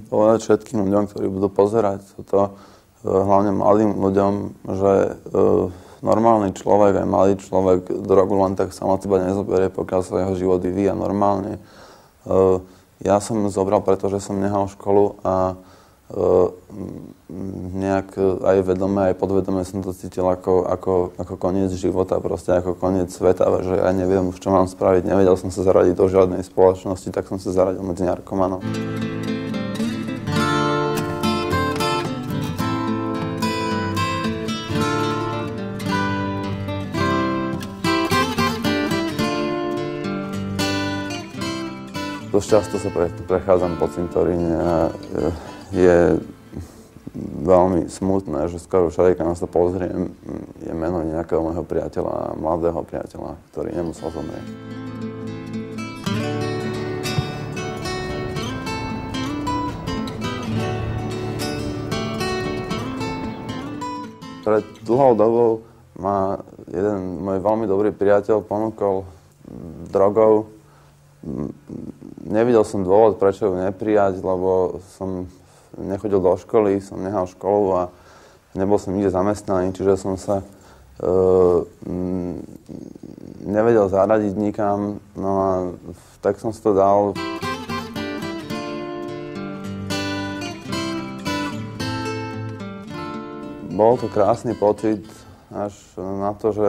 povedať všetkým ľuďom, ktorí budú pozerať toto, hlavne mladým ľuďom, že normálny človek, aj mladý človek drogu len tak sa od seba nezoberie, pokiaľ sa jeho život vyvíja normálne. Ja som zobral, pretože som nehal školu a nejak aj vedome, aj podvedome som to cítil ako koniec života, proste ako koniec sveta, že ja neviem už, čo mám spraviť. Nevedel som sa zaradiť do žiadnej spoločnosti, tak som sa zaradil medzi narkomanov. Dosť často sa prechádzam po cintoríne a je veľmi smutné, že skoro všade, keď na to pozriem, je meno nejakého môjho priateľa, mladého priateľa, ktorý nemusel zomrieť. Pred dlhou dobou ma jeden môj veľmi dobrý priateľ ponúkol drogou. Nevidel som dôvod, prečo ju neprijať, lebo som nechodil do školy, som nehal školu a nebol som nikde zamestnaný, čiže som sa nevedel zaradiť nikam, no a tak som si to dal. Bol to krásny pocit, až na to, že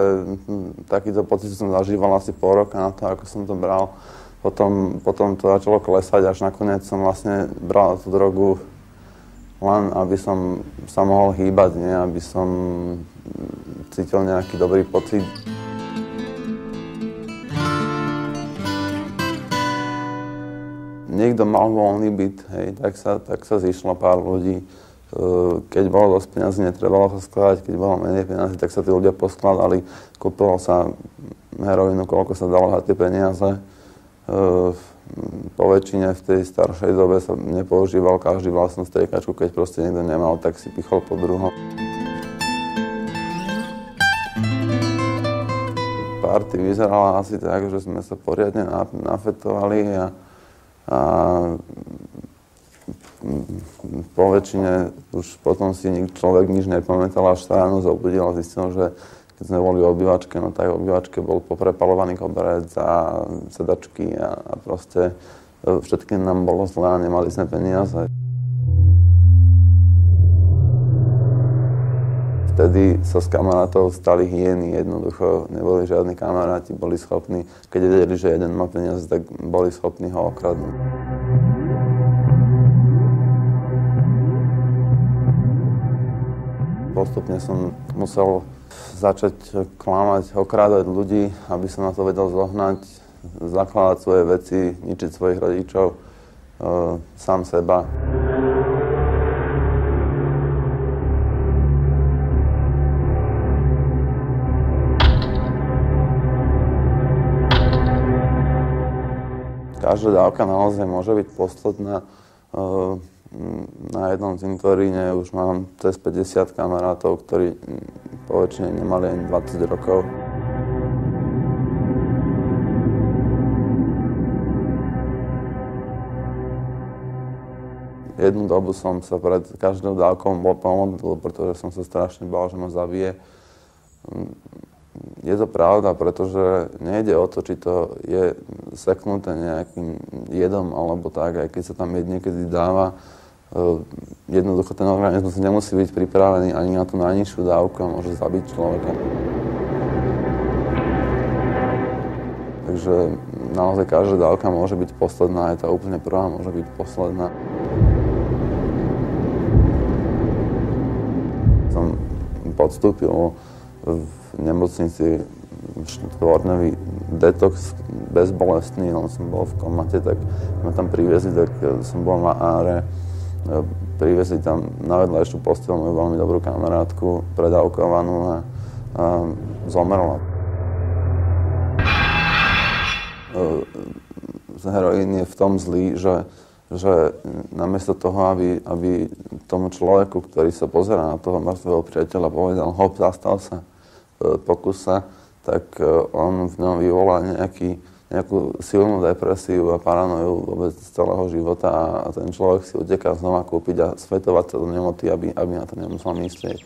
takýto pocit som zažíval asi pol roka na to, ako som to bral. Potom to začalo klesať, až nakoniec som vlastne bral tú drogu len, aby som sa mohol hýbať, nie aby som cítil nejaký dobrý pocit. Niekto mal voľný byt, hej, tak sa zišlo pár ľudí. Keď bolo dosť peniazy, netrebalo sa skladať, keď bolo menej peniazy, tak sa tí ľudia poskladali. Kúpilo sa heroínu, koľko sa dalo za tie peniaze. Po väčšine v tej staršej dobe sa nepoužíval každý vlastnú striekačku, keď proste niekto nemal, tak si pichol po druhom. Party vyzerala asi tak, že sme sa poriadne nafetovali a po väčšine už potom si človek nič nepamätal, až sa ráno zobudil a zistil, že keď sme boli v obývačke, no tak v obývačke bol poprepalovaný koberec a sedačky a proste všetkým nám bolo zle a nemali sme peniaze. Vtedy sa z kamarátov stali hyeny, jednoducho neboli žiadni kamaráti, boli schopní, keď vedeli, že jeden má peniaze, tak boli schopní ho okradnúť. Postupne som musel začať klamať, okrádať ľudí, aby som na to vedel zohnať, zakladať svoje veci, ničiť svojich rodičov, sám seba. Každá dávka naozaj môže byť posledná. Na jednom cintoríne už mám cez 50 kamarátov, ktorí poväčšine nemali ani 20 rokov. Jednu dobu som sa pred každou dávkou pomodlil, pretože som sa strašne bál, že ma zabije. Je to pravda, pretože nejde o to, či to je seknuté nejakým jedom alebo tak, aj keď sa tam jed niekedy dáva. Jednoducho ten organizmus nemusí byť pripravený ani na tú najnižšiu dávku a môže zabiť človeka. Takže naozaj každá dávka môže byť posledná, aj tá úplne prvá môže byť posledná. Som podstúpil v nemocnici štvordňový detox bezbolestný, len som bol v komate, tak ma tam priviezli, tak som bol na áre. Priviezli tam na vedľajšiu posteľ moju veľmi dobrú kamarátku, predávkovanú a zomrela. Heroín je v tom zlý, že namiesto toho, aby tomu človeku, ktorý sa pozerá na toho mŕtvého priateľa, povedal hop, zastal sa, pokus sa, tak on v ňom vyvolá nejaký nejakú silnú depresiu a paranoju vôbec celého života a ten človek si uteká znova kúpiť a svetovať sa do nemoty, aby na to nemusel myslieť.